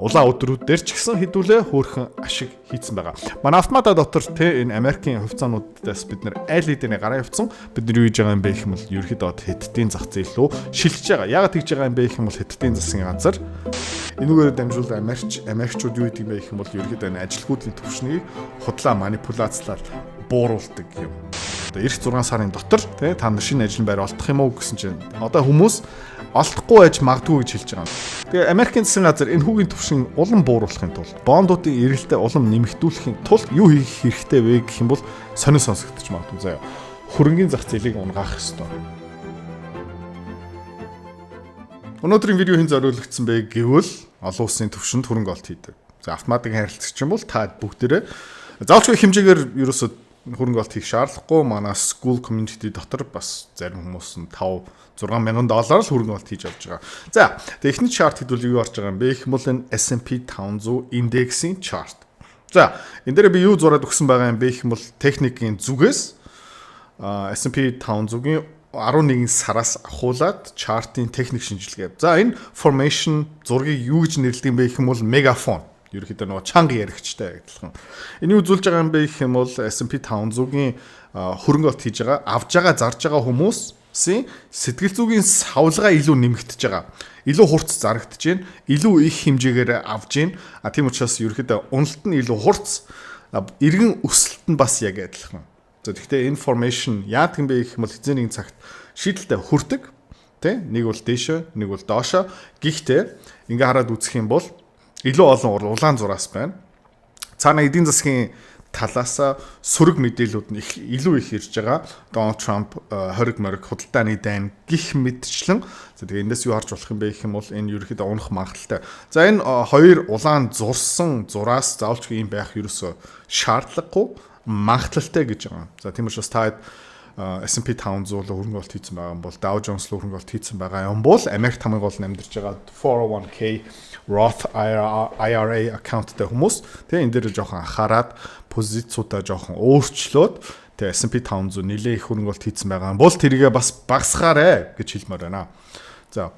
улаан өдрүүдээр ч гэсэн хэдүүлээ хөөрхөн ашиг хийцэн байгаа. Манай автомата дотор энэ Америкийн хувьцаануудаас бид нэр аль хэдийн гараа явцсан бид нар юу хийж байгаа юм бэ гэх юм бол ерөөхдөө хэдтийн зах зээл рүү шилжиж байгаа. Яагаад тэгж байгаа юм бэ гэх юм бол хэдтийн засгийн газар энүүгээр дамжуулан Америкчууд юу гэдэг юм бэ гэх юм бол ерөөхдөө энэ ажилгүйдлийн түвшнийг худлаа манипуляцлаар бууруулдаг юм. Одоо эх 6 сарын дотор та нар шинэ ажлын байр олдох юм уу гэсэн чинь одоо хүмүүс олдохгүй байж магадгүй гэж хэлж байгаа. Тэгээ Америкийн засгийн газар энэ хүүгийн түвшин улам бууруулахын тулд бондуудын эргэлтээ улам нэмэгдүүлэхийн тулд юу хийх хэрэгтэй вэ гэх юм бол сонин сонсогдож магадгүй заяа. Хөрөнгөний зах зээлийг унгаах ёстой. Өнөөдрийн видеогийн зориулагдсан бэ гэвэл олон улсын түвшинд хөрөнгө олт хийдэг. За автоматик харилцагч юм бол та бүгдээрээ заавалчгүй хэмжээгээр ерөөсөө хөрөнгө олт хийх шаардлагагүй. Манай school community дотор бас зарим хүмүүс нь 5-6 мянган доллараар л хөрөнгө олт хийж авч байгаа. За, техник чарт хэдүүл юу орж байгаа юм бэ? Их бол энэ S&P 500 индексийн чарт. За, энэ дээр би юу зураад өгсөн байгаа юм бэ? Их бол техникийн зүгээс S&P 500-гийн 11 сараас ахуулаад чартын техник шинжилгээ. За, энэ formation зургийг юу гэж нэрлэдэг юм бэ гэх юм бол мегафон. Ерөнхийдөө нөгөө чанга яригчтай адилхан. Энийг үзүүлж байгаа юм бэ гэх юм бол S&P 500-гийн хөрөнгө олт хийж байгаа, авж байгаа, зарж байгаа хүмүүсийн сэтгэл зүйн савлгаа илүү нэмэгдэж байгаа. Илүү хурц зарагдж байна, илүү их хэмжээгээр авж байна. Тийм учраас ерөнхийдөө уналт нь илүү хурц, эргэн өсөлт нь бас яг адилхан. За тэгэхээр information яадаг юм бэ гэх юм бол эзэн нэгэн цагт шийдэлтэй хүрдэг. Тэ? Нэг бол дээшээ, нэг бол доошоо. Гэхдээ ингээ хараад үзэх юм бол илүү олон улаан зураас байна. Цаана эдийн засгийн талаас сөрөг мэдээлүүд нь илүү их ирж байгаа. Дональд Трамп хориг мориг худалдааны дайн гих мэдчлэн. За тэгээ эндээс юу харж болох юм бэ гэх юм бол энэ ерөөхдөө унах магадaltaй. За энэ хоёр улаан зурсан зураас заавалчгүй юм байх ерөөсөө шаардлагагүй магадaltaй гэж байгаа. За тийм учраас та S&P 500 хөрөнгө олт хийсэн байгаа юм бол Dow Jones хөрөнгө олт хийсэн байгаа юм бол Америк хамгийн гол амьдарч байгаа 401k Roth IRA аккаунттай хүмүүс тэгээ энэ дээр жоохон анхаарад позицуудаа жоохон өөрчлөөд тэгээ S&P 500 нэлээ их хөрөнгө олт хийсэн байгаа юм бол тэрийгээ бас багасгаарэ гэж хэлмээр байна. За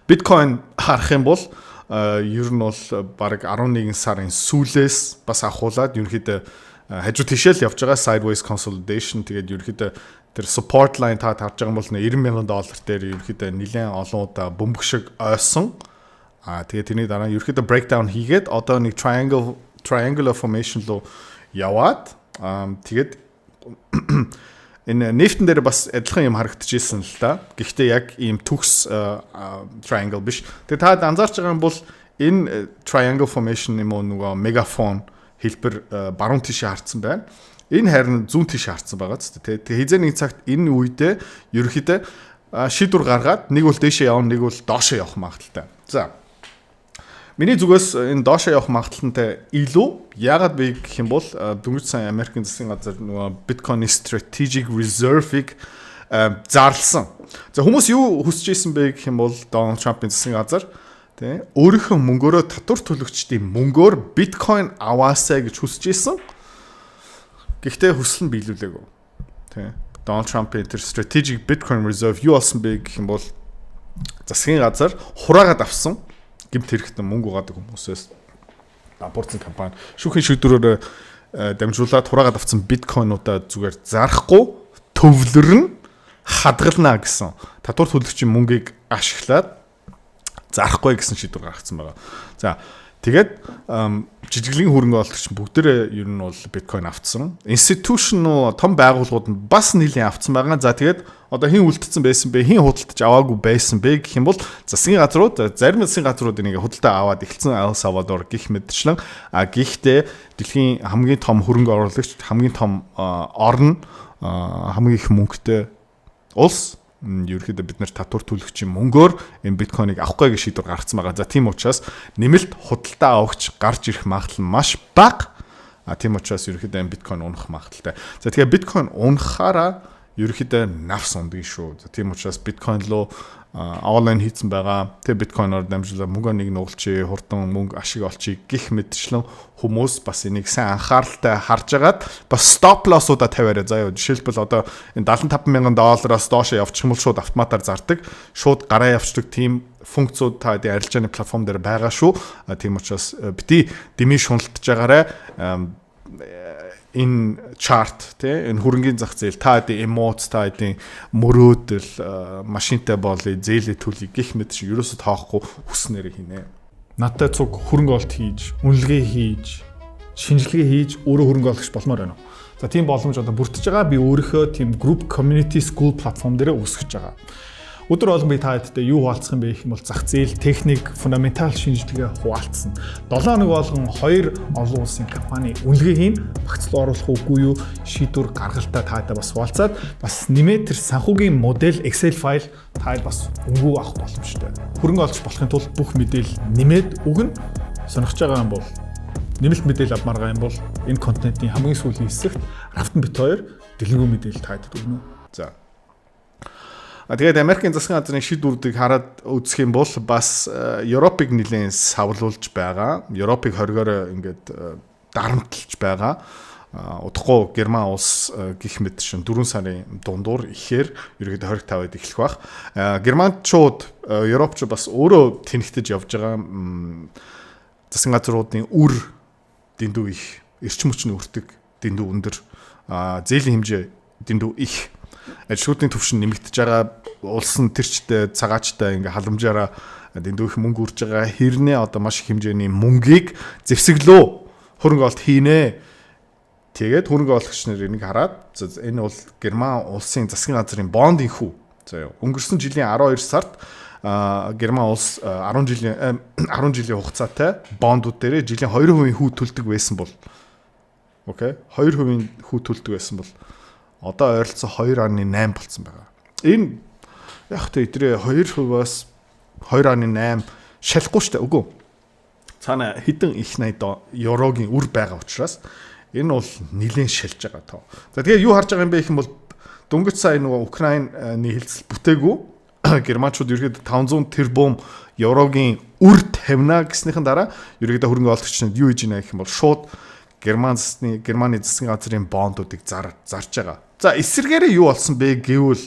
биткойн харах юм бол ер нь бол бараг 11 сарын сүүлээс бас ахуулаад ерөнхийдөө хажуу тишэл явж байгаа sideways consolidation тэгээд ерөөхдөө тэр support line та харж байгаа юм бол $90 мянган дээр ерөөхдөө нэлээд олон удаа бөмбөг шиг ойсон. Тэгээд тэрний дараа ерөөхдөө breakdown хийгээд одоо нэг triangular formation руу яваад тэгээд энэ нефтэн дээр бас адилхан юм харагдчихсэн л да. Гэхдээ яг ийм төгс triangle биш. Тэгээд та анзаарч байгаа юм бол энэ triangle formation юм уу нөгөө megaphone хэлбэр баруун тишээ харцсан байна. Энэ харин зүүн тишээ харцсан байгаа ч тийм. Тэгээ хизээ нэг цагт энэ үедээ ерөөхдөө шийдвэр гаргаад нэг бол дээшээ явна, нэг бол доошоо явах магадaltaй. За. Миний зүгээс энэ доошоо явах магадaltaй илүү яагаад бэ гэх юм бол дөнгөж сайн Америкийн засгийн газар нөгөө Bitcoin Strategic Reserve-ийг зарласан. За хүмүүс юу хүсэж ийсэн бэ гэх юм бол Donald Trump-ийн засгийн газар тэ өөрийнхөө мөнгөөрөө татвар төлөгчдийн мөнгөөр биткойн аваасаа гэж хүсэж ийсэн. Гэхдээ хүсэл нь биелүүлээгүй. Тэ Donald Trump-ийн тэр strategic Bitcoin reserve юу болсон бэ гэх юм бол засгийн газар хураагаад авсан гэмт хэрэгтэн мөнгө угаадаг хүмүүсээс бурцсан компани шүүхийн шийдвэрээр дамжуулаад хураагаад авсан биткойнуудаа зүгээр зарахгүй төвлөрн хадгална гэсэн татвар төлөгчийн мөнгийг ашиглаад зарахгүй гэсэн шийдвэр гаргацсан байгаа. За тэгээд жижиглэн хөрөнгө олтч бүгдээрээ ер нь бол биткойн авцсан. Институшн том байгууллагууд нь бас нэлийн авцсан байгаа. За тэгээд одоо хэн үлдсэн байсан бэ? Хэн худалдаж аваагүй байсан бэ гэх юм бол засгийн газрууд зарим засгийн газрууд энийг худалдаа аваад эхэлсэн Эл Салвадор гих мэдчлэн гэхдээ дэлхийн хамгийн том хөрөнгө оруулагч хамгийн том орн хамгийн их мөнгөтэй улс ерөөхдөө бид нэр татвар төлөгчийн мөнгөөр энэ биткойныг авахгүй гэж шийдвэр гаргацсан байгаа. За тийм учраас нэмэлт худалдаа авахч гарч ирэх магадлал нь маш бага. Тийм учраас ерөөхдөө энэ биткойн унах магадлалтай. За тэгэхээр биткойн унахаараа ерөөхдөө навс ундгийн шүү. Тийм учраас биткойн руу онлайн хийцэн байгаа. Тэгээ биткойноор дамжуулаад мөнгө нэг нуулчих, хурдан мөнгө ашиг олчих гих мэтчлэн хүмүүс бас энийг сайн анхааралтай харж агаад бас стоп лоссуудаа тавиараа. Заяа жишээлбэл одоо энэ $75,000-аас доош явчих юм бол шууд автоматар зардаг, шууд гараа явцдаг тийм функцууд та арилжааны платформ дээр байгаа шүү. Тийм учраас бити дэмий шуналтж байгаарай. Энэ чарт энэ хөрөнгөний зах зээл та эмоц та мөрөөдөл машинтай болый зээлээ төлөй гих мэт шиг ерөөсө тоохгүй хүснээр хийнэ. Надтай цуг хөрөнгө олт хийж, үнэлгээ хийж, шинжилгээ хийж өөрөө хөрөнгө олгох болмоор байна. За тийм боломж одоо бүрдэж байгаа. Би өөрийнхөө тийм group community school платформ дээр өсгөж байгаа. Өдөр болгон би та хэдтэй юу хуваалцах юм бэ гэх юм бол зах зээл, техник, фундаментал шинжилгээ хуваалцсан. 7 хоног болгон 2 олон улсын компани үнэлгээ хийн, багцлал оруулах үгүй юу, шийдвэр гаргалтаа таатай бас хуваалцаад бас нэмээд тэр санхүүгийн модель Excel файл та бас өнгөө авах боломжтой. Хөрөнгө олж болохын тулд бүх мэдээлэл нэмээд өгнө. Сонирхож байгаа юм бол нэмэлт мэдээлэл авмаар байгаа юм бол энэ контентын хамгийн сүүлийн хэсэгт Рафтан бит 2 дэлгэрэнгүй мэдээлэл таатай өгнө. За. Тэгээд Америкийн засгийн газрын шийдвэрүүдийг хараад үзэх юм бол бас Европыг нэлээд савлуулж байгаа. Европыг хоригоор ингээд дарамтлж байгаа. Удахгүй Герман улс гих мэт шин 4 сарын дундуур ихээр ерөөдөө 25-д эхлэх бах. Германчууд, Европч бас өөрөө тэнэгтэж явж байгаа засгийн газруудын үр дэндүү их, эрчим хүчний өртөг дэндүү өндөр, зээлийн хэмжээ дэндүү их, ажилтны түвшин нэмэгдэж байгаа, улс нь тэрчтэй цагаачтай ингээ халамжаараа дэндүү их мөнгө үрж байгаа. Хэрнээ одоо маш их хэмжээний мөнгийг зэвсэглөө хөрөнгө олт хийнэ. Тэгээд хөрөнгө оологч нар энийг хараад энэ бол Герман улсын засгийн газрын бондын хүү. За өнгөрсөн жилийн 12 сард Герман улс 10 жилийн хугацаатай бондууд дээр жилийн 2% хүү төлдөг байсан бол 2% хүү төлдөг байсан бол одоо ойролцоо 2.8 болсон байгаа. Энэ яг тэ эдрээ 2%-аас 2.8 шалахгүй штэ үгүй. Цаана хэдэн их 80 еврогийн үр байгаа учраас энэ бол нэлээд шалж байгаа тоо. За тэгээ юу харж байгаа юм бэ гэх юм бол дөнгөж сая нөгөө Украины хэлцэл бүтээгүй германчууд ерөөдөө 500 тэрбум еврогийн үр тавина гэснийхэн дараа ерөөдөө хөрөнгө оологч нь юу хийж ийна гэх юм бол шууд Германы засгийн газрын бондуудыг зарж байгаа. За эсвэргээрээ юу болсон бэ гэвэл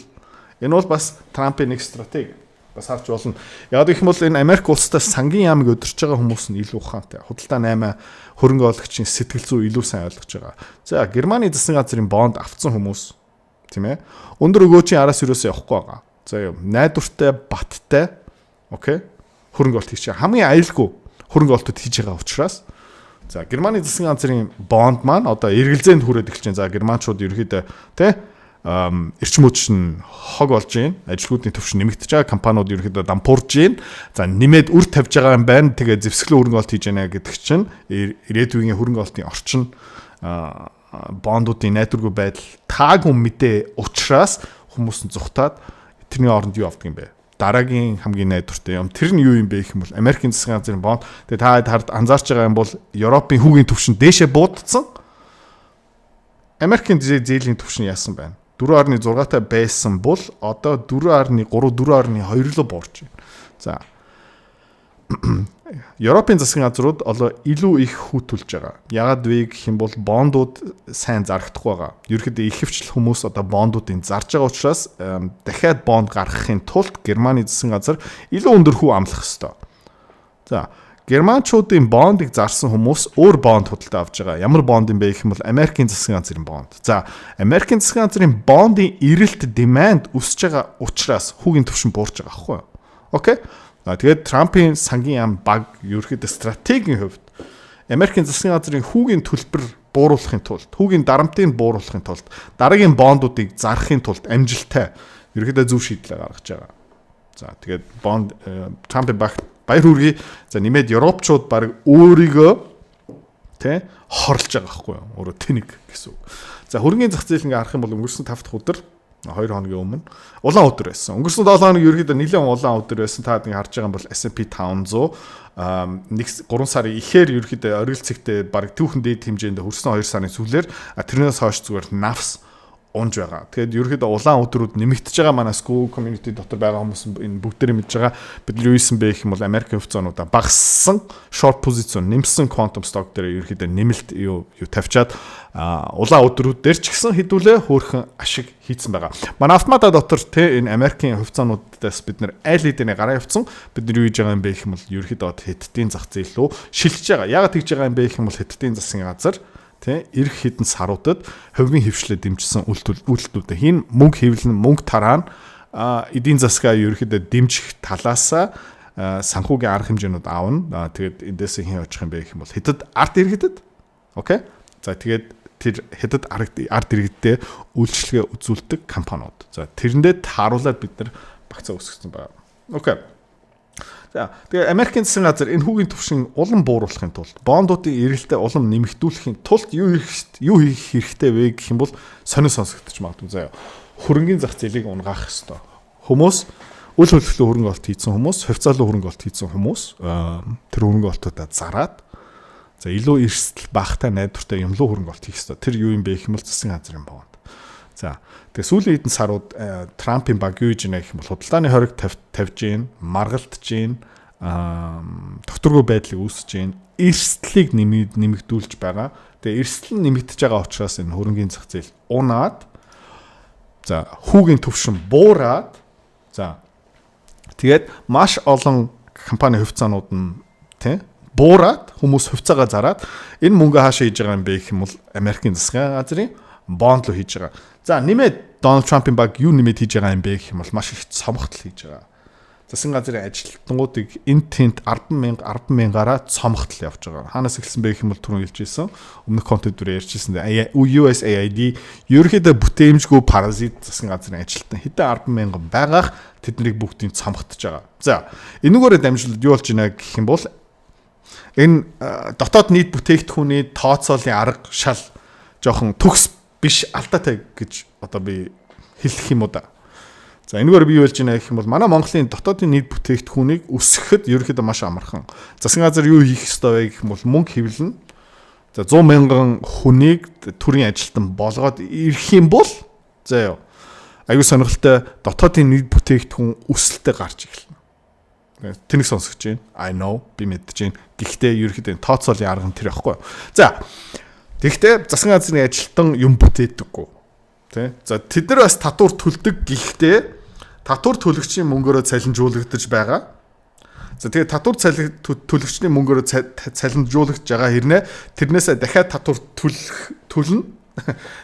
энэ бол бас Трампын нэг стратеги. Бас харж болно. Яг гэх юм бол энэ Америк улстай сангийн яамыг өдөрч байгаа хүмүүс нь илүү ухаантай. Худалдаа 8 хөрөнгө оологчийн сэтгэл зүй илүү сайн ойлгож байгаа. За Германы засгийн газрын бонд авцсан хүмүүс тийм ээ. Өндөр өгөөчийн араас юусоо явахгүй байгаа. За найдвартай, баттай хөрөнгө олт хийж байгаа. Хамгийн аюулгүй хөрөнгө олтод хийж байгаа учраас за Германы засгийн газрын бонд маань одоо эргэлзээнд хүрээд эхэлж байна. За германчууд ерөөхдөө эрчим хүч нь хог болж байна. Ажилгүйдний түвшин нэмэгдэж байгаа. Компаниуд ерөөхдөө дампуурж байна. За нэмээд үр тавьж байгаа юм байна. Тэгээ зэвсгэлэн хөрөнгө олт хийж байна гэдэг чинь ирээдүйн хөрөнгө олтын орчин бондуудын найдваргүй байдал таагүй мэдээ учраас хүмүүс нь зүхтаад тэрний оронд юу авдаг юм бэ? Дараагийн хамгийн найдвартай юм. Тэр нь юу юм бэ гэх юм бол Америкийн засгийн газрын бонд. Тэгээ та хард анзаарч байгаа юм бол Европын хүүгийн түвшин дээшээ буудсан. Америкийн зээлийн түвшин яасан байна? 4.6-тай байсан бол одоо 4.3, 4.2 руу буурч байна. За Европын засгийн газрууд илүү их хүүтүүлж байгаа. Яагаад вэ гэх юм бол бондууд сайн зарагдахгүй байгаа. Ерөнхийдөө их хвчлэл хүмүүс одоо бондуудыг зарж байгаа учраас дахиад бонд гаргахын тулд Германы засгийн газар илүү өндөр хүү амлах ёстой. За германчуудын бондыг зарсан хүмүүс өөр бонд худалдаа авч байгаа. Ямар бонд юм бэ гэх юм бол Америкийн засгийн газрын бонд. За Америкийн засгийн газрын бондын эрэлт demand өсөж байгаа учраас хүүгийн түвшин буурч байгаа аахгүй юу? Окей? Тэгээд Трампын сангийн яам баг ерөөхдөө стратегийн хувьд Америкийн засгийн газрын хүүгийн төлбөр бууруулахын тулд, хүүгийн дарамтыг бууруулахын тулд, дараагийн бондуудыг зарахын тулд амжилттай ерөөхдөө зөв шийдлээ гаргаж байгаа. За тэгээд бонд Трампын багт баяр хүргэе. За нэмээд Европчууд баг өөрийгөө хорлож байгаа байхгүй юу? Өөрө тэнэг гэсэн үг. За хөрөнгөний зах зээл ингээ харах юм бол өнгөрсөн 5 дахь өдөр 2 хоногийн өмнө улаан өдөр байсан. Өнгөрсөн 7 хоног ерөөхдөө нэлээд улаан өдөр байсан. Та харж байгаа юм бол S&P 500 3 сарын ихээр ерөөхдөө оргил цэгтээ баг түүхэн дээд хэмжээнд хүрсэн 2 сарын сүүлээр тэрнээс хойш зүгээр навс унж байгаа. Тэгээд ерөөхдөө улаан өдрүүд нэмэгдэж байгаа манай school community дотор байгаа хүмүүс энэ бүгдээрээ мэдж байгаа. Бид нар юу хийсэн бэ гэх юм бол Америкийн хувьцаануудаа багассан short position нэмсэн quantum stock дээр ерөөхдөө нэмэлт юу тавьчаад улаан өдрүүд дээр ч гэсэн хэдүүлээ хөөрхөн ашиг хийцэн байгаа. Манай автомата дотор те энэ Америкийн хувьцаануудаас бид нар аль хэдийн гараа явцсан бид нар юу хийж байгаа юм бэ гэх юм бол ерөөхдөө хэдтийн зах зээл рүү шилжиж байгаа. Яагаад тэгж байгаа юм бэ гэх юм бол хэдтийн засгийн газар ирэх хэдэн саруудад хувийн хөвшлөө дэмжсэн үйлдэлүүдээ хийн мөнгө хэвлэн мөнгө тараана эдийн засгаа ерөөхдөө дэмжих талаасаа санхүүгийн арга хэмжээнүүд аавна. Тэгээд эндээс хэн очих юм бэ гэх юм бол хэдэд арт иргэдэд окей. За тэгээд тэр хэдэд арт иргэдтэй үйлчлэгээ үзүүлдэг компаниуд. За тэрэндээ тааруулаад бид нар багцаа үүсгэсэн байна. Окей. За тэгээ Америкийн засгийн газар энэ хүүгийн түвшин улам бууруулахын тулд бондуудын эргэлтээ улам нэмэгдүүлэхийн тулд юу хийх хэрэгтэй вэ гэх юм бол сонир сонсогдож магадгүй заяа. Хөрөнгөний зах зээлийг унгаах ёстой. Хүмүүс үл хөлөглөө хөрөнгө олт хийсэн хүмүүс, хувьцаалуу хөрөнгө олт хийсэн хүмүүс тэр хөрөнгө олтуудаа зараад за илүү эрсдэл багтай найдвартай юмлуу хөрөнгө олт хийх ёстой. Тэр юу юм бэ гэх юм бол засгийн газрын бонд. За тэгээ сүүлийн хэдэн сарууд Трампын баг юу гэж нэх юм бол худалдааны хориг тавьж гин, маргалтж гин, докторгүй байдлыг үүсэж гин, эрсдлийг нэмэгдүүлж байгаа. Тэгээ эрсдэл нь нэмэгдэж байгаа учраас энэ хөрөнгөний зах зээл унаад за хүүгийн түвшин буураад за тэгээд маш олон компани хувьцаанууд нь тий буураад хүмүүс хувьцаагаа зараад энэ мөнгө хаашаа хийж байгаа юм бэ гэх юм бол Америкийн засгийн газрын бонд руу хийж байгаа. За нэмээд Дональд Трампын баг юу нэмээд хийж байгаа юм бэ гэх юм бол маш их цомгтол хийж байгаа. Засгийн газрын ажилтнуудыг энэ тент 10,000-аараа цомгтол явж байгаа. Хаанаас эхэлсэн бэ гэх юм бол түрүүн хэлжсэн. Өмнөх контент дээр ярьжсэн. USAID ерөнхийдөө бүтээмжгүй паразит засгийн газрын ажилтан хэдэн 10,000 байгаах тэднийг бүгдийг цомгтож байгаа. За энүүгээрээ дамжуулаад юу болж байна гэх юм бол энэ дотоод нийт бүтээгдэхүүний тооцоолын арга шал жоохон төгс биш алдаатай гэж одоо би хэлэх юм уу да. За энэгээр би юу хэлж байна гэх юм бол манай Монголын дотоодын нийт бүтээгдэхүүнийг өсгөхөд ерөөхдөө маш амархан. Засгийн газар юу хийх ёстой вэ гэх юм бол мөнгө хэвлэн за 100,000 хүнийг төрийн ажилтан болгоод ирэх юм бол за юу аюу сонирхолтой дотоодын нийт бүтээгдэхүүн өсөлтөд гарч эхэлнэ. Тэнийг сонсож байна. I know би мэдэж байна. Гэхдээ ерөөхдөө тооцоолын арга нь тэр байхгүй. За тэгэхдээ засгийн газрын ажилтан юм бүтээдэггүй. Тэ? За тэд нар бас татвар төлдөг гэхдээ татвар төлөгчийн мөнгөөрөө цалинжуулагдаж байгаа. За тэгээд татвар төлөгчний мөнгөөрөө цалинжуулагдж байгаа хэрнээ тэрнээсээ дахиад татвар төлнө.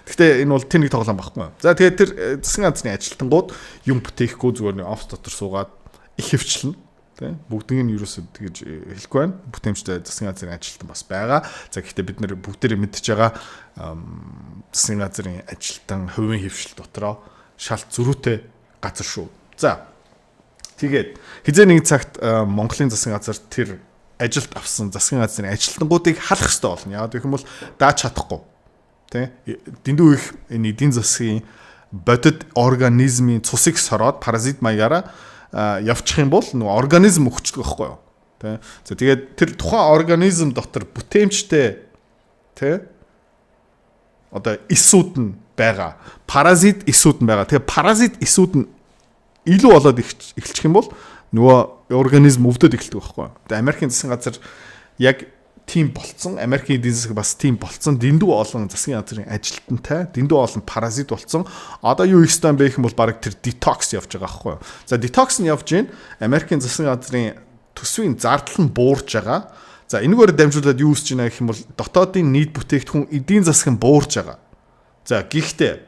Гэхдээ энэ бол тэр нэг тоглоом байхгүй. За тэгээд тэр засгийн газрын ажилтангууд юм бүтээхгүй зүгээр нэг офс дотор суугаад их хөвчлэн. Бүгднийг нь юусоо тэгж хэлэхгүй байна. Бүтээмжтэй засгийн газрын ажилтан бас байгаа. За гэхдээ бид нэр бүгдээрээ мэдж байгаа засгийн газрын ажилтан хувийн хөвшил дотроо шалт зөрүүтэй газар шүү. За тэгээд хизээ нэг цагт Монголын засгийн газар тэр ажилд авсан засгийн газрын ажилтнуудыг халах хэрэгтэй болно. Яагаад гэх юм бол дааж чадахгүй. Тэ? Дэндүү их энэ эдийн засгийн бодит организмын цусыг сороод паразит маягаараа явчих юм бол нөгөө организм өгчдөг байхгүй юу. Тэ. За тэгээд тэр тухайн организм дотор бүтээмжтэй тэ одоо эсүүд нь байгаа. Паразит эсүүд нь байгаа. Тэгээ паразит эсүүд нь илүү болоод эхэлчих юм бол нөгөө организм өвдөд эхэлдэг байхгүй юу. Тэгээ Америкийн засгийн газар яг тийм болцсон. Америкийн эдийн засаг бас тийм болцсон. Дэндүү олон засгийн газрын ажилтнтай, дэндүү олон паразит болцсон. Одоо юу их стан бэ гэх юм бол баг тэр детокс явж байгаа байхгүй юу. За детокс нь явж гин Америкийн засгийн газрын төсвийн зардал нь буурж байгаа. За энэгээр дамжуулаад юу үсэж байна гэх юм бол дотоодын нийт бүтээгдэхүүн эдийн засаг нь буурж байгаа. За гэхдээ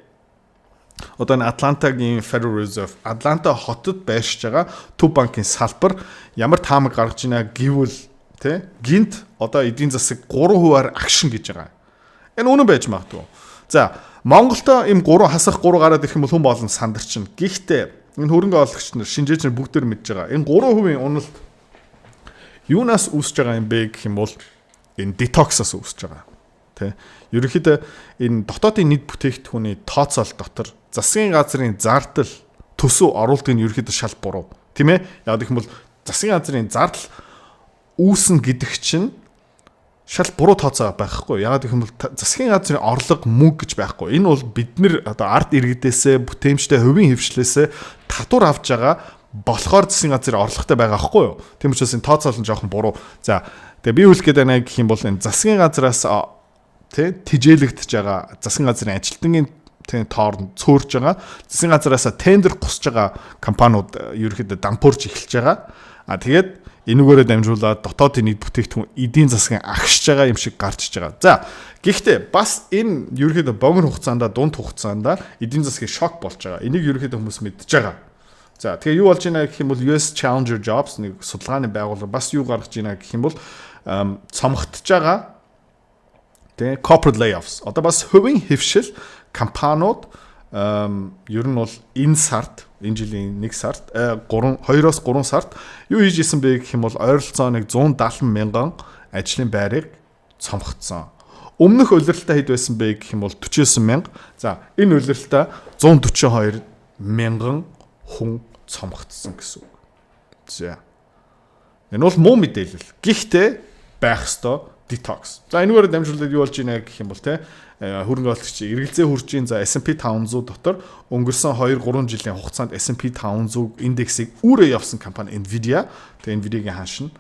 одоо энэ Атлантагийн Federal Reserve Атланта хотод байршиж байгаа төв банкын салбар ямар таамаг гаргаж байна гэвэл тэ гинт одоо эдийн засаг 3%-аар агшин гэж байгаа. Энэ үнэн байж магадгүй. За Монголдо им 3 хасах 3 гараад ирэх юм бол хүн болон сандарчин. Гэхдээ энэ хөрөнгө оруулагч нар шинжээч нар бүгдээр мэдж байгаа. Энэ 3% уналт юунаас үүсэж байгаа юм бэ гэх юм бол энэ детоксоос үүсэж байгаа. Тэ. Ерөнхийдөө энэ дотоодын нийт бүтээгдэхүүний тооцоол дотор засгийн газрын зардал төсөв оруулалтын ерөнхийдөө шал буруу. Тийм ээ? Яг гэх юм бол засгийн газрын зардал үүснэ гэдэг чинь шал буруу тооцоо байхгүй. Ягаад гэх юм бол засгийн газрын орлого мөнгө гэж байхгүй. Энэ бол бид нэр одоо ард иргэдээсээ бүтээмжтэй хувийн хвшлээсээ татвар авч байгаа болохоор засгийн газрын орлоготой байгаа байхгүй юу? Тийм учраас энэ тооцоол нь жоохон буруу. За тэгээ би хэлэх гээд байна гэх юм бол энэ засгийн газраас тижээлэгдэж байгаа засгийн газрын ажилтнын тоорн цөөрж байгаа засгийн газраас тендер гусж байгаа компаниуд ерөөхдөө дампуурж эхэлж байгаа. Тэгээд энүүгээрээ дамжуулаад дотоодын нийт бүтээгдэхүүн эдийн засгийн агшиж байгаа юм шиг гарч иж байгаа. За гэхдээ бас энэ ерөөхдөө богино хугацаанд дунд хугацаанд эдийн засгийн шок болж байгаа. Энийг ерөөхдөө хүмүүс мэдж байгаа. За тэгээ юу болж байна гэх юм бол US Challenger Jobs нэг судалгааны байгууллага бас юу гаргаж байна гэх юм бол цомгтж байгаа corporate layoffs. Одоо бас хувийн хэвшил компаниуд ер нь бол энэ сард энэ жилийн 1 сард 2-оос 3 сард юу хийж исэн бэ гэх юм бол ойролцоо нэг 170 мянган ажлын байрыг цомгтсон. Өмнөх улиралтай хэд байсан бэ гэх юм бол 49 мянга. За энэ улиралтай 142 мянган хүн цомгтсон гэсэн үг. За. Энэ бол муу мэдээлэл. Гэхдээ байх ёстой detox. За энэгээр дамжуулаад юу болж байна гэх юм бол хөрөнгө оруулагч эргэлзээ хүрчийн за S&P 500 дотор өнгөрсөн 2-3 жилийн хугацаанд S&P 500 индексийг үрээ явсан компани Nvidia. Тэгээ Nvidia-гийн хааш нь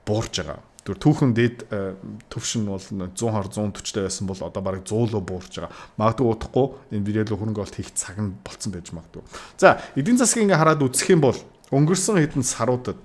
буурж байгаа. Тэр түүхэн дээд төвшин бол 120-140-тай байсан бол одоо бараг 100 руу буурж байгаа. Магадгүй удахгүй Nvidia руу хөрөнгө оруулалт хийх цаг нь болцсон байж магадгүй. За эдийн засгийг ингээ хараад үзэх юм бол өнгөрсөн хэдэн саруудад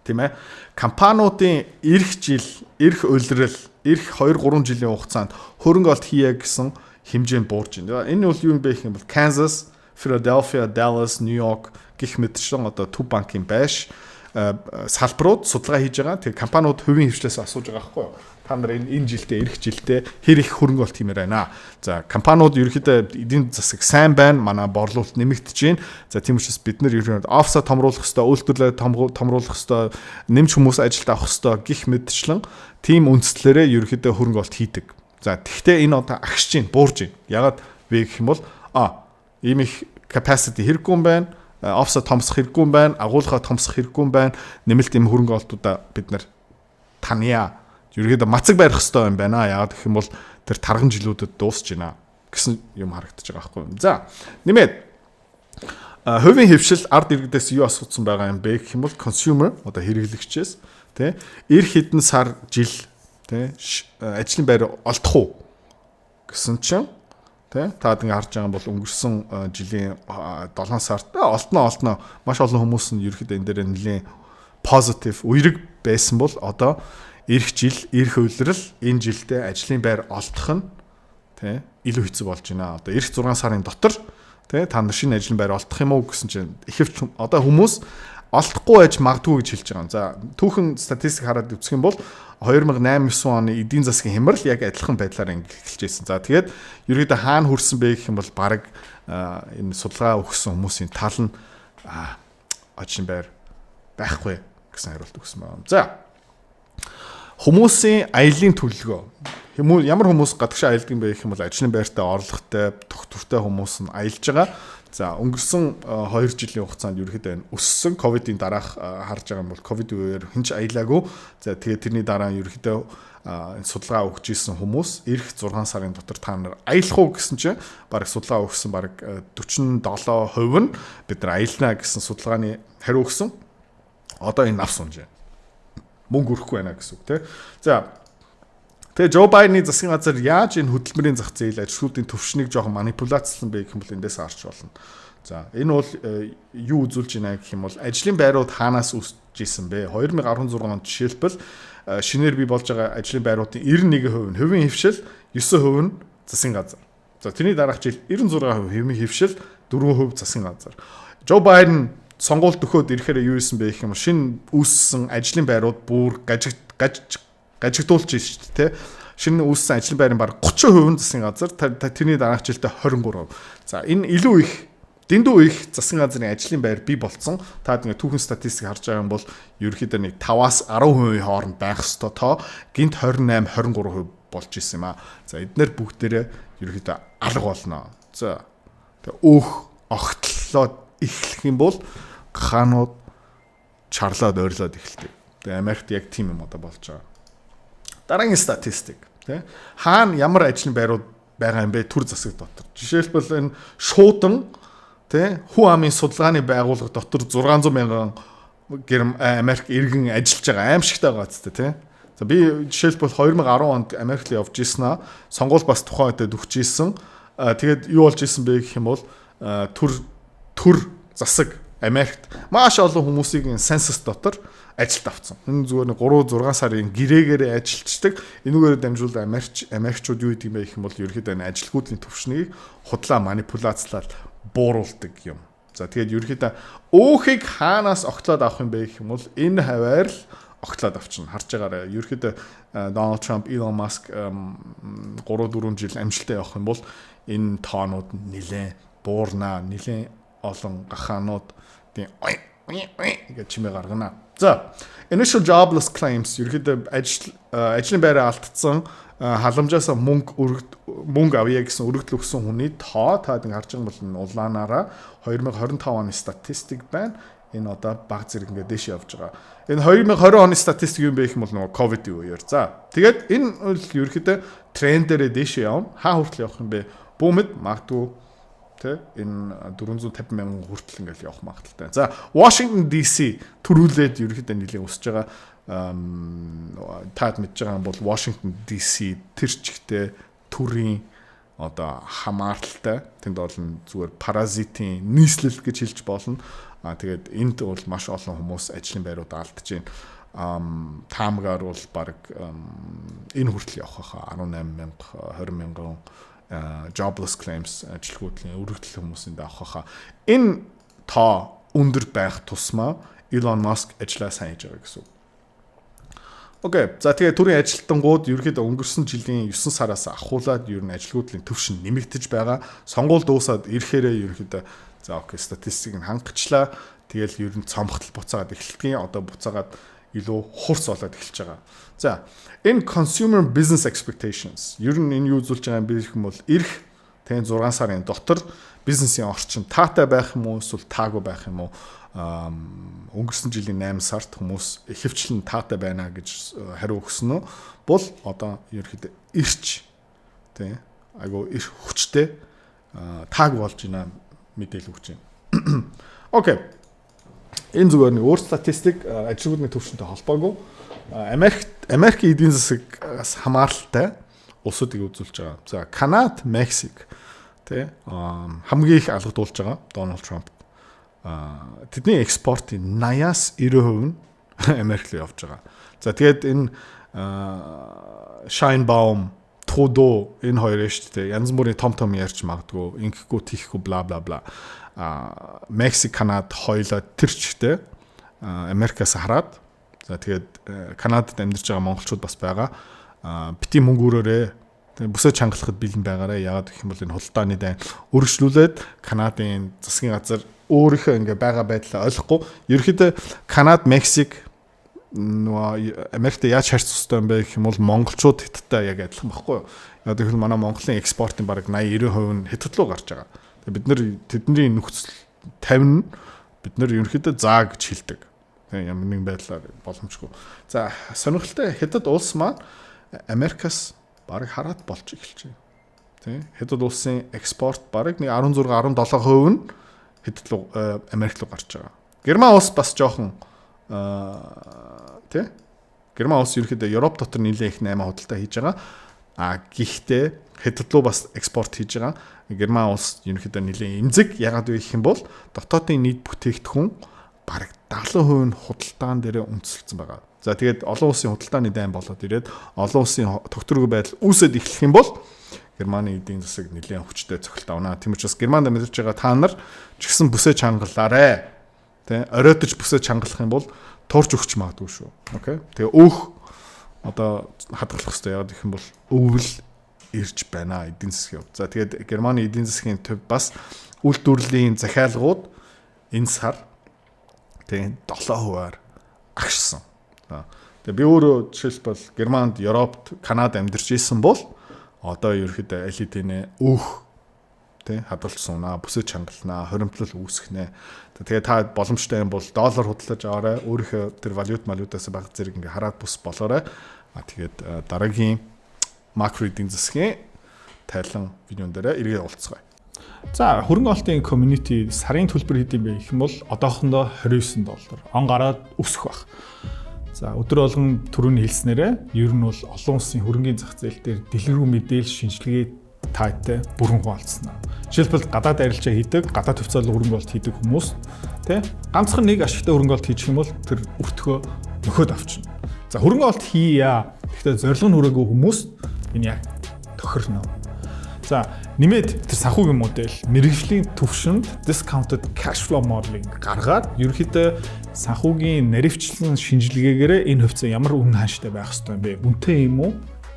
тийм ээ компаниудын эх улирал эх 2-3 жилийн хугацаанд хөрөнгө оруулалт хийе гэсэн хэмжээнд буурж байна. Энэ бол юу юм бэ гэх юм бол Kansas, Philadelphia, Dallas, New York гэх мэтчлэн одоо төв банкын байш салбарууд судалгаа хийж байгаа. Тэгээ компаниуд хувийн хвшлээс асууж байгаа байхгүй юу? Та нар энэ жилдээ эх жилдээ хэр их хөрөнгө оруулалт хиймээр байна. За компаниуд ерөөхдөө эдийн засаг сайн байна. Манай борлуулалт нэмэгдэж байна. За тийм учраас бид нар ерөөд офсаа томруулах хэвээр, үйлдвэрлэлээ томруулах хэвээр, нэмж хүмүүс ажилд авах хэвээр гих мэтчлэн тийм үндслээрээ ерөөхдөө хөрөнгө оруулалт хийдэг. За тэгвэл энэ одоо агшиж байна, буурж байна. Ягаад вэ гэх юм бол ийм их capacity хэрэггүй юм байна. Офсаа томсох хэрэггүй юм байна. Агуулгаа томсох хэрэггүй юм байна. Нэмэлт ийм хөрөнгө оруулалтуудаа бид нар таниа ерөөдөө мацаг барих хэрэгтэй юм байна. Яагаад гэх юм бол тэр тарган жилүүдэд дуусж байна гэсэн юм харагдаж байгаа байхгүй юу. За нэмээд хувийн хвшил ард иргэдээс юу асуусан байгаа юм бэ гэх юм бол consumer одоо хэрэглэгчээс эр хэдэн сар жил ажлын байр олдох уу гэсэн чинь та ингэ харж байгаа бол өнгөрсөн жилийн 7 сард олдно маш олон хүмүүс нь ерөөхдөө энэ дээр нэлийн positive үерэг байсан бол одоо эх жил эх улирал энэ жилдээ ажлын байр олдох нь илүү хэцүү болж байна. Одоо эх 6 сарын дотор та нар шинэ ажлын байр олдох юм уу гэсэн чинь ихэвч одоо хүмүүс олдохгүй байж магадгүй гэж хэлж байгаа. За түүхэн статистик хараад үзэх юм бол 2008-9 оны эдийн засгийн хямрал яг адилхан байдлаар эхэлж байсан. За тэгээд ерөөдөө хаана хүрсэн бэ гэх юм бол баг энэ судалгаа өгсөн хүмүүсийн тал нь ажлын байр байхгүй гэсэн хариулт өгсөн байна. За хүмүүсийн аялын төлөлгөө ямар хүмүүс гадагшаа аялдаг юм бэ гэх юм бол ажлын байртай орлоготой тогтвортой хүмүүс нь аялж байгаа. За өнгөрсөн 2 жилийн хугацаанд ерөөхдөө өссөн ковидын дараах харж байгаа юм бол ковид үеэр хинч аялаагүй. За тэгээд тэрний дараа ерөөхдөө судалгаа өгч ирсэн хүмүүс эх 6 сарын дотор та нар аялах уу гэсэн чинь баг судалгаа өгсөн баг 47% нь бид нар аялнаа гэсэн судалгааны хариу өгсөн. Одоо энэ навс унжээ. Мөнгө өрөхгүй байна гэсэн үг тийм. За тэгээ Жо Байдны засгийн газар яаж энэ хөдөлмөрийн зах зээл ажлуудын төвшнийг жоохон манипуляцлсан бэ гэх юм бол эндээс харж болно. За энэ бол юу үзүүлж байна гэх юм бол ажлын байрууд хаанаас үүсэж исэн бэ? 2016 онд жишээлбэл шинээр бий болж байгаа ажлын байруудын 91% нь хувийн хвшил, 9% нь засгийн газар. За тэрний дараах жил 96% хувийн хвшил, 4% засгийн газар. Жо Байден сонгуульд өгөхөд ирэхээр юу исэн бэ гэх юм шинэ үүссэн ажлын байрууд бүр гажигдуулж байна шүү дээ. Шинэ үүссэн ажлын байрын баг 30% засгийн газар, тэрний дараах жилдээ 23%. За энэ илүү их дэндүү их засгийн газрын ажлын байр бий болцсон. Та ингэ түүхэн статистик харж байгаа юм бол ерөнхийдөө нэг 5-аас 10% хооронд байх ёстой тоо гинт 28-23% болж исэн юм аа. За эдгээр бүгдээрээ ерөнхийдөө алга болно. За огтлоод эхлэх юм бол хаанууд чарлаад ойрлоод эхэлдэг. Тэгээ Америкт яг тийм юм одоо болж байгаа. Дараагийн статистик тий. Хаана ямар ажлын байрууд байгаа юм бэ төр засаг дотор. Жишээлбэл энэ шуудан тий хүн амын судалгааны байгууллага дотор 600 мянган Америк иргэн ажиллаж байгаа аимшигтай байгаа ч тий. За би жишээлбэл 2010 онд Америкт явж ирсэн аа. Сонгуул бас тухайн үедээ өгч ирсэн. Тэгээд юу болж исэн бэ гэх юм бол төр засаг Америкт маш олон хүмүүсийг сенсус дотор ажилд авсан. Энэ зүгээр 3-6 сарын гэрээгээр ажилчдаг. Энүүгээр дамжуулаад Америкчууд юу гэдэг юм бэ гэх юм бол ерөөхдөө энэ ажилгүйдлийн төвшнийг худлаа манипуляцлал бууруулдаг юм. За тэгээд ерөөхдөө өөхийг хаанаас огтлоод авах юм бэ гэх юм бол энэ хаваар л огтлоод авчна. Харж байгаарай. Ерөөхдөө Donald Trump, Elon Musk 3-4 жил амжилттай явах юм бол энэ тоонууд нэлээд буурнаа, нэлээд олон гахаанууд тийм гэж чимээ гаргана. За, initial jobless claims ерөөхдөө ажлын байраа алдсан халамжаас мөнгө авъя гэсэн өргөдөл өгсөн хүний тоо таад харж байгаа бол улаанаараа 2025 оны статистик байна. Энэ одоо баг зэрэг ингээд дэш явж байгаа. Энэ 2020 оны статистик юм бэ гэх юм бол нөгөө ковидын үеэр. За, тэгээд энэ үл ерөөхдөө трендээрээ дэш явна. Хаа хүртэл явах юм бэ? Бүүмэд магадгүй тэ энэ 450 мянган хүртэл ингээд явах магадaltaй. За, Washington DC төрүүлээд ерөөхдөө нэлийн өсөж байгаа. Таад мэдж байгаа юм бол Washington DC тэр чигтээ төрийн одоо хамааралтай. Тэнд бол зүгээр паразитын нийслэл гэж хэлж болно. Тэгээд энд бол маш олон хүмүүс ажлын байрууд алдаж байна. Таамгаар бол баг энэ хүртэл явах хаа 18,000 20,000 jobless claims ажилгүйдлийн өргөдөл хүмүүсийн авах хаа. Энэ тоо өндөр байх тусмаа Elon Musk ажиллаа сайн хийж байгаа гэсэн үг. Окей. За тэгээд төрийн ажилтнууд ерөөхдөө өнгөрсөн жилийн 9 сараас ахуулаад ер нь ажилгүйдлийн төвшин нэмэгдэж байгаа. Сонгуул дуусаад ирэхээрээ ерөөхдөө за окей статистик нь хангачлаа. Тэгэл ер нь цомхтол буцаагаад эхэлтгийн одоо буцаагаад илүү хурц болоод эхэлж байгаа. За энэ consumer business expectations ер нь энэ юу үзүүлж байгаа юм бэ гэх юм бол ирэх тэгээ 6 сарын дотор бизнесийн орчин таатай байх юм уу эсвэл таагүй байх юм уу өнгөрсөн жилийн 8 сард хүмүүс ихэвчлэн таатай байна гэж хариу өгсөн нь бол одоо ерөөхдөө ирч тий айгу их хүчтэй тааг болж байна мэдээлэл өгч байна. Окей. Энэ зүгээр нэг өөр статистик ажилгүйдний төвшөнтэй холбоогүй. Америкийн эдийн засагаас хамааралтай улсуудыг үзүүлж байгаа. За Канада, Мексик тий хамгийн их алгадуулж байгаа Дональд Трамп. Тэдний экспортын 80-аас 90% нь Америк руу явж байгаа. За тэгээд энэ Sheinbaum, Trudeau энэ хоёр шүү дээ. Янз бүрийн том ярьж магадгүй, ингэхгүй тийхгүй бла бла бла. Мексик, Канада хоёулаа тэр чигтээ Америкаас хараад за тэгээд Канадад амьдарч байгаа монголчууд бас байгаа. Бити мөнгөөрөө бүсээ чангалахад бэлэн байгаарэ. Яагаад гэх юм бол энэ худалдааны дайн өргөжлүүлээд Канадын засгийн газар өөрийнхөө ингээ байгаа байдлаа ойлгохгүй. Ерөнхийдөө Канада, Мексик нөгөө Америкт яаж харьц устай юм бэ гэх юм бол монголчууд хятадтай яг адилхан байхгүй юу? Яг тэгэхээр манай Монголын экспортын бараг 80-90% нь хятад руу гарч байгаа. Бид нар тэдний нөхцөл 50 бид нар ерөнхийдөө заа гэж хэлдэг. Ямар нэгэн байдлаар боломжгүй. За сонирхолтой хятад улс маань Америкаас бараг хараад болж эхэлж байна. Тэ хятад улсын экспорт бараг нэг 16-17% нь хятад руу Америк руу гарч байгаа. Герман улс бас жоохон тэ Герман улс ерөөхдөө Европ дотор нэлээд их 8 худалдаа хийж байгаа. Гэхдээ хятад руу бас экспорт хийж байгаа. Герман улс ерөөхдөө нэлээд эмзэг ягаад вэ гэх юм бол дотоодын нийт бүтээгдэхүүн бараг 70% нь худалдаан дээр үндэслэгдсэн байгаа. За тэгээд олон улсын худалдааны дайн болоод ирээд олон улсын тогтворгүй байдал үүсэт эхлэх юм бол Германы эдийн засаг нэлээд хүчтэй цогцолт авна. Тийм учраас Германд амьдарч байгаа та нар ч гэсэн бүсээ чангалаарэ. Тэ оройтож бүсээ чангалах юм бол туурч өгч магадгүй шүү. Окей. Тэгээ өөх одоо хадгалах хэрэгтэй яагаад гэх юм бол өвөл ирж байна эдийн засгийн. За тэгээд Германы эдийн засгийн төв бас үйлдвэрлэлийн захиалгууд энэ сар тэгээд 7%-аар агшсан. Тэгээ би өөрөө жишээлбэл Германд, Европт, Канадад амьдарч исэн бол одоо ерөөхдөө аль хэдийнэ өөх тий хадгалж суунаа, бүсээ чангалнаа, хоримтлал үүсгэнэ. Тэгээ та боломжтой юм бол доллар худалдаж аваарай. Өөрийнхөө тэр валют малютаас баг зэрэг ингээ хараад бус болоорой. Тэгээд дараагийн macro эдийн засгийн тайлан видеон дээр эргээд уулзцгаая. За хөрөнгө оолтын community сарын төлбөр хэд юм бэ гэх юм бол одоохондоо $29. Он гараад өсөх баг. За өдөр болгон түрүүний хэлснээрээ ер нь бол олон улсын хөрөнгийн зах зээл дээр дэлгэрүү мэдээлэл шинжилгээ таатай бүрэн хуваалцсан. Жишээлбэл гадаад арилжаа хийдэг, гадаад хөвцөөл хөрөнгө оолт хийдэг хүмүүс тий ганцхан нэг ашигтай хөрөнгө оолт хийчих юм бол тэр өртгөө нөхөд авчна. За хөрөнгө оолт хийя. Гэхдээ зорилго нь хүрээгүй хүмүүс энэ яг тохирно. За нэмээд тэр санхүүгийн модель мэргэжлийн төвшөнд discounted cash flow modeling гаргаад ерөнхийдөө санхүүгийн наривчлан шинжилгээгээр энэ хөвцөө ямар үнэ хааштай байх ёстой юм бэ? Үнэтэй юм уу?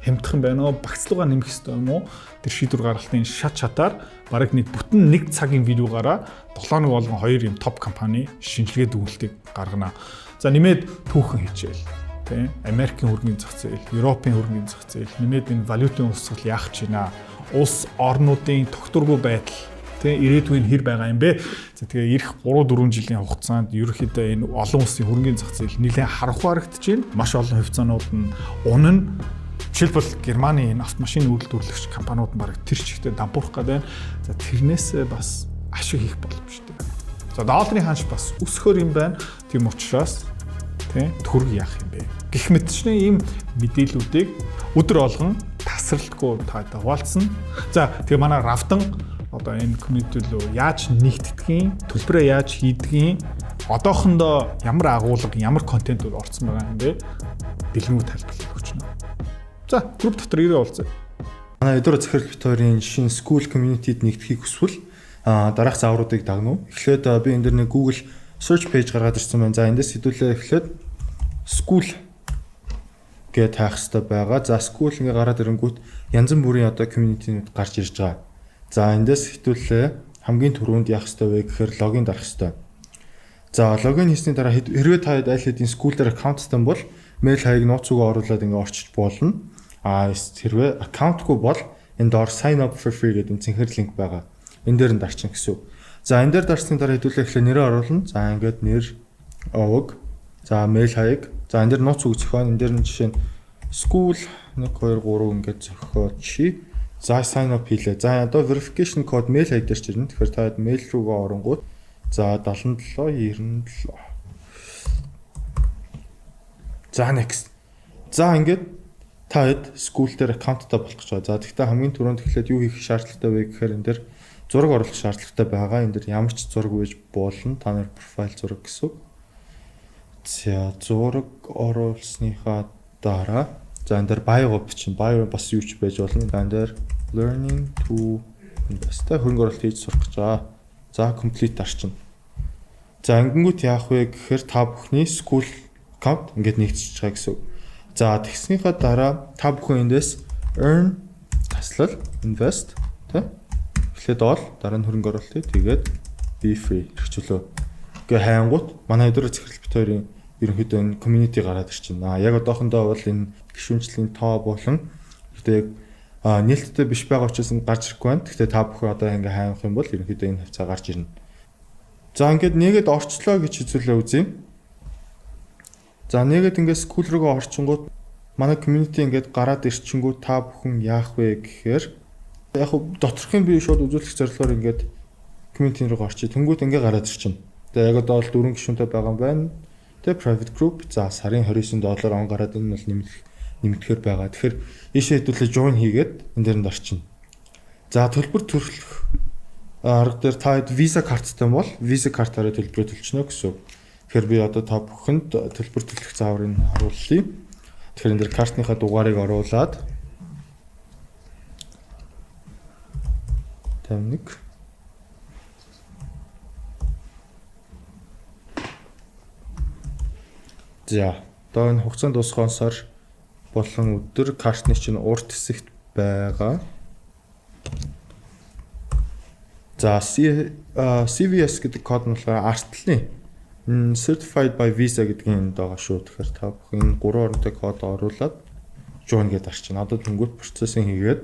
Хямдхан байна уу? Багцлуугаа нэмэх ёстой юм уу? Тэр шийдвэр гаргалтын шат шатаар бараг нэг бүтэн нэг цагийн видеогаараа 7 хоног болгон 2 юм топ компани шинжилгээ дүгнэлтийг гаргана. За нэмээд түүхэн хичээл тий Америкийн хөрөнгөний зах зээл, Европын хөрөнгөний зах зээл, нэмээд энэ валютын урсгал яах гэж байна? Улс орнуудын тогтворгүй байдал тий ирээдүйн хэр байгаа юм бэ? За тэгээ эх 3-4 жилийн хугацаанд ерөнхийдөө энэ олон улсын хөрөнгөний зах зээл нэлээд харанхуй харагдаж байна. Маш олон хувьцаанууд нь унана. Жишээлбэл Германы энэ автомашины үйлдвэрлэгч компаниуд нь бараг тэр чигтээ дампуурах гэдэг. За тэрнээс бас ашиг хийх боломжтой. За долларын ханш бас өсөхөр юм байна. Тийм учраас тий төгрөг яах юм бэ? Гэх мэтчний ийм мэдээллүүдийг өдөр болгон тасралтгүй таатай хуваалцсан. За тэгээ манай Равдан одоо энэ community руу яаж нэгтгэдгийг, төлбөрөө яаж хийдгийг, одоохондоо ямар агуулга, ямар контентууд орсон байгаа юм бэ? Дэлгэрэнгүй тайлбарлах гэж байна. За групп дотор ирээ уулзъя. Манай өдөр захирал бит хоёрын шинэ school community-д нэгдэхийг хүсвэл дараах заавруудыг дагнав. Эхлээд би энэ дэр нэг Google search page гаргаад ирсэн байна. За эндээс хэдүүлээ эхлээд school гэж таах хэрэгтэй байгаа. За school ингээ гараад ирэнгүүт янз бүрийн одоо community-нууд гарч ирж байгаа. За эндээс хэдүүлээ хамгийн түрүүнд яах хэрэгтэй вэ гэхээр логин дарах хэрэгтэй. За логин хийсний дараа хэрвээ та аль хэдийн school дээр аккаунттай бол мэйл хаяг нууц руугаа оруулаад ингээ орчиж болно. Хэрвээ аккаунтгүй бол энэ доор sign up for free гэдэг цэнхэр линк байгаа. Энэ дээр нь дарчин гэсэн. За энэ дээр дарсны дараа хэдүүлээ эхлээ нэрээ оруулна. За ингээд нэр, овог, за мэйл хаяг, за энэ дээр нууц үг зохион, энэ дээр нь жишээ нь school 1 2 3 ингээд зохиоч. За sign up хийлээ. За одоо verification code мэйл хаяг дээр ч ирнэ. Тэгэхээр та мэйл руугаа оронгууд за 77 97. За next. За ингээд та хэд school дээр аккаунттай болох гэж байгаа. За тэгвэл хамгийн түрүүнд эхлээд юу хийх шаардлагатай вэ гэхээр энэ дээр зураг оруулах шаардлагатай байгаа. Энэ дээр ямар ч зураг байж болно. Та нар профайл зураг гэсэн. За зураг оруулсныхаа дараа за энэ дээр bio бичнэ. Bio бас юу ч байж болно. Энэ дээр learning to invest хөрөнгө оруулалт хийж сурах гэж байгаа. За complete дарчна. За ингэнгүүт яах вэ гэхээр та бүхний school account ингээд нэгдчихэж байгаа гэсэн. За тэгснийхаа дараа та бүхэн эндээс earn таслал invest тэ эхлээд ол дараа нь хөрөнгө оруулалт тэгээд be free хэрэгжүүлөө. Гэ хайнгууд манай өдөр захирал бит хоёрын ерөнхийдөө энэ community гараад ирж байна. Яг одоохондоо бол энэ гишүүнчлийн тоо болон тэгээд нээлттэй биш байгаа учраас гарч ирэхгүй байна. Гэхдээ та бүхэн одоо ингээ хайх юм бол ерөнхийдөө энэ хавцаа гарч ирнэ. За ингээд нэгэд орчлоо гэж хэзүүлээ үзье. За нэгэд ингээд school руугаа орчингууд манай community ингээд гараад ирчингүүд та бүхэн яах вэ гэхээр яг доторхын би шууд үзүүлэх зорилгоор ингээд community руугаа орчих. Тэнгүүд ингээд гараад ирчин. Тэгээ яг одоо бол 4 гишүүнтэй байгаа юм байна. Тэгээ private group за сарын $29 он гараад энэ бол нэмэгдэхээр байгаа. Тэгэхээр ийшээ хэдүүлээ join хийгээд энэ дээр нь орчин. За төлбөр төлөх арга дээр та visa карттай бол visa картаараа төлбөрөө төлчихнө гэсэн. Тэгэхээр би одоо та бүхэнд төлбөр төлөх зааврыг харуулъя. Тэгэхээр энэ дээр картныхаа дугаарыг оруулаад 51 За одоо энэ хугацаанд дуусахаар болон өдөр картны чинь урт хэсэгт байгаа. За CVS гэдэг код нь болохоор артлын certified by Visa гэдгийн байгаа шүү. Тэгэхээр та бүхэн 3 оронтой код оруулаад join гэдээ арчна. Одоо тэнгуут процессинг хийгээд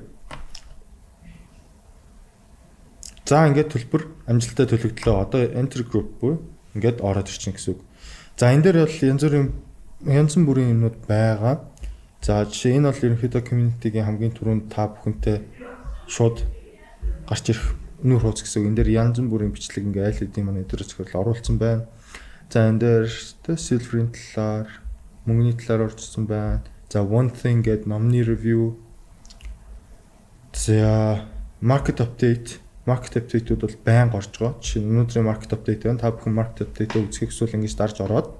за ингээд төлбөр амжилттай төлөгдлөө. Одоо enter group буюу ингээд ороод ирчин гэсэн үг. За энэ дээр бол янз бүрийн юмнууд байгаа. За жишээ энэ бол ерөнхийдөө community-гийн хамгийн түрүүнд та бүхэнтэй шууд гарч ирэх нүүр хууц гэсэн. Энэ дээр янз бүрийн бичлэг ингээ айл хэдийн манай өдөр зөвхөн оруулсан байна. За энэ дээр silver-ийн талаар, мөнгөний талаар орчсон байна. За one thing гэдэг номны review. За market update-ууд бол байнга орж байгаа. Жишээ нь өнөөдрийн market update байна. Та бүхэн market update-ийг үзэх эсвэл ингэж дарж ороод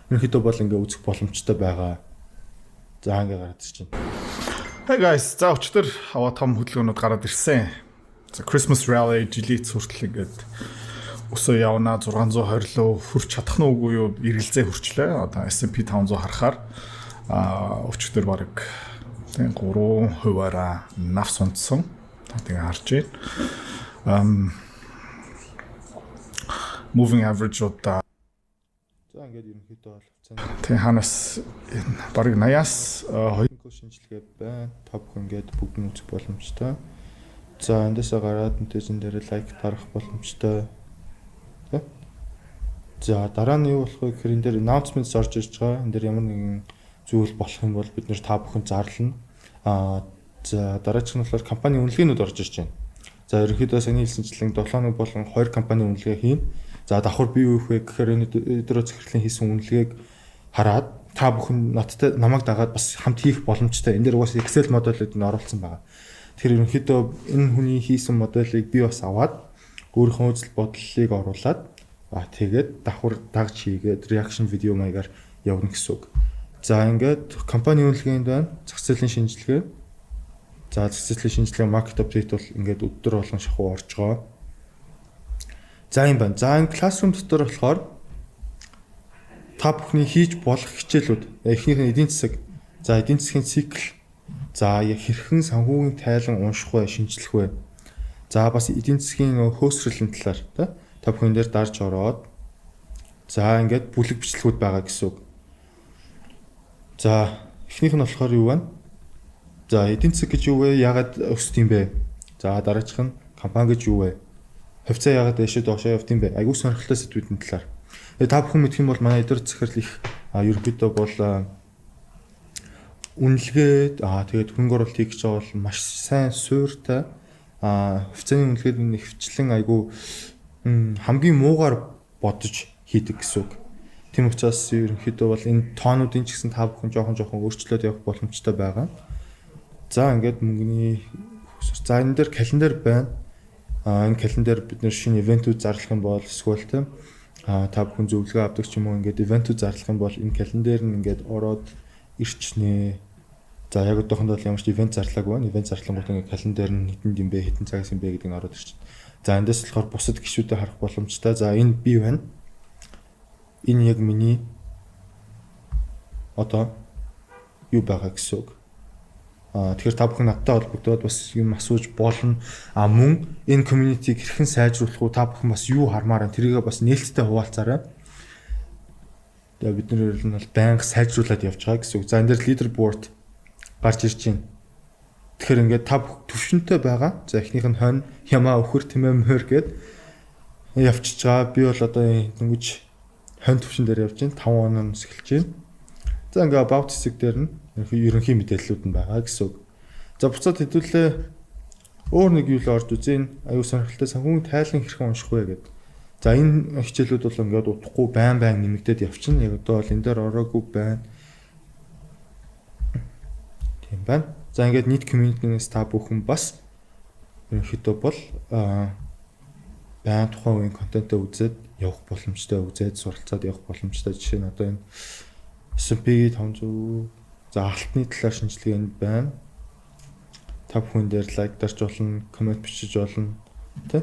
ерөнхийдөө бол ингээ үзэх боломжтой байгаа. За ингээ гараад ирж байна. Hey guys, за өчтөр аваа том хөдөлгөөнүүд гараад ирсэн. За Christmas rally жилийн хүртэл ингээд өсөө явна 620 лөө хүрч чадах нь үгүй юу эргэлзээ хүрчлээ. Одоо S&P 500 харахаар өчтөр баг 3%-аараа навс унтсан. Тэгээ харж байна. Moving average удаа. За ингээд ерөнхийдөө бол тэг ханаас баг 80-аас 2 шинжилгээ байна. Та бүхэн ингээд бүгд нь үзэх боломжтой. За эндээсээ гараад энтэйжэн дээр лайк дарах боломжтой. За дараа нь юу болох вэ гэхээр энэ дээр announcements орж ирж байгаа. Энэ дээр ямар нэгэн зүйл болох юм бол бид нэр та бүхэн зарлана. За дараачих нь болохоор компани үнэлгээнүүд орж ирж байна. За ерөнхийдөө саний хэлсэнчлэн 7 хоног болон 2 компани үнэлгээ хийн. За давхар бий юу вэ гэхээр энэ өдрөө захирлын хийсэн үнэлгээг хараад та бүхэн намайг дагаад бас хамт хийх боломжтой. Энэ дээр уус Excel модулууд нь оруулсан байгаа. Тэгэхээр ерөнхийдөө энэ хүний хийсэн модулыг би бас аваад өөрийнхөө үзэл бодлыг оруулаад тэгээд давхар дагж хийгээд reaction видео маягаар явна гэсэн үг. За ингээд компани үнэлгээнд байна. Зах зээлийн шинжилгээ. За зах зээлийн шинжилгээ market update бол ингээд өдөр болгон шахуу орж байгаа. За юм байна. За энэ classroom дотор болохоор та бүхний хийж болох хичээлүүд эхнийх нь эдийн засаг. За эдийн засгийн цикл. За хэрхэн санхүүгийн тайлан унших вэ, шинжлэх вэ? За бас эдийн засгийн хөөсрөлийн талаар та бүхэн дээр дарж ороод за ингээд бүлэг бичлэгүүд байгаа гэсэн үг. За эхнийх нь болохоор юу вэ? За эдийн засаг гэж юу вэ? Яагаад өсд юм бэ? За дараачих нь компани гэж юу вэ? Хувьцаа яагаад дэшээ доошоо явд юм бэ? Айгуу сонирхолтой сэдвүүдийн талаар. Та бүхэн мэдэх юм бол манай эдгээр захирал их ерөнхийдөө бол үнэлгээ тэгээд хөрөнгө оруулалт хийх гэж байгаа бол маш сайн суурьтай хувьцааны үнэлгээд нэвчлэн айгуу хамгийн муугаар бодож хийдэг гэсэн үг. Тийм учраас ерөнхийдөө бол энэ тоонуудын ч гэсэн та бүхэн жоохон өөрчлөлт явах боломжтой байгаа. За ингээд мөнгөний за энэ дээр календар байна. Энэ календар бид нэр шинэ ивентүүд зарлах юм бол эсвэл та бүхэн зөвлөгөө авдаг ч юм уу ингээд ивентүүд зарлах юм бол энэ календар нь ингээд ороод ирчнэ. За яг одоохондоо ямар ч ивент зарлаагүй байна. Ивент зарлангууд ингээд календар нь хэдэнд юм бэ, хэдэн цагаас юм бэ гэдэг нь ороод ирчихнэ. За эндээс болохоор бусад гишүүдэд харах боломжтой. За энэ би байна. Энэ яг миний одоо юу байгаа гэсэн үг. Тэгэхээр та бүхэн надтай холбогдоод бас юм асууж болно. Мөн энэ community-г хэрхэн сайжруулах уу? Та бүхэн бас юу хармаар байна? Тэрийгээ бас нээлттэй хуваалцаарай. Тэгээ бид нэр нь бол байнга сайжруулад явж байгаа гэсэн үг. За энэ дээр leaderboard гарч ирж байна. Тэгэхээр ингээд та төвшөнтэй байгаа. За эхнийх нь хонь ямаа өхөр тэмээмэр гээд явчихж байгаа. Би бол одоо ингэж хонь төвшин дээр явж байна. 5 оноос эхэлж байна. За ингээд about хэсэг дээр нь ерөнхий мэдээллүүд нь байгаа гэсэн үг. За буцаад хэдүүлээ өөр нэг юу л орж үзэн. Аюу сонирхолтой санхүүгийн тайлан хэрхэн унших вэ гэдэг. За энэ хичээлүүд бол ингээд утгагүй байн нэмэгдээд явчихна. Яг одоо бол энэ дээр ороогүй байна. Тийм байна. За ингээд нийт community-нээс та бүхэн бас ерөнхийдөө бол байн тухайн үеийн контентоо үзээд явах боломжтой, үзээд суралцаад явах боломжтой. Жишээ нь одоо энэ S&P 500 за алтны талаар шинжилгээнд байна. Та бүхэн дээр лайк дарж болно, коммент бичиж болно, тэ?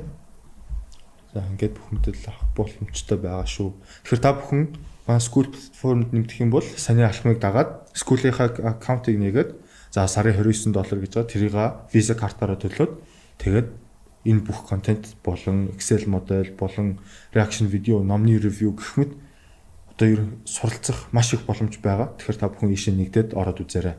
За ингээд бүх мэдээлэл авах боломжтой байгаа шүү. Тэгэхээр та бүхэн манай School платформд нэмэх юм бол саний алхмыг дагаад School-ийнхаа аккаунтыг нээгээд за сарын $29 гэж байгаа. Тэрийг Visa картаараа төлөөд тэгээд энэ бүх контент болон Excel модель болон reaction видео, номны review гэх мэт одоо ер нь суралцах маш их боломж байгаа. Тэгэхээр та бүхэн ийшээ нэгдээд ороод үзээрэй.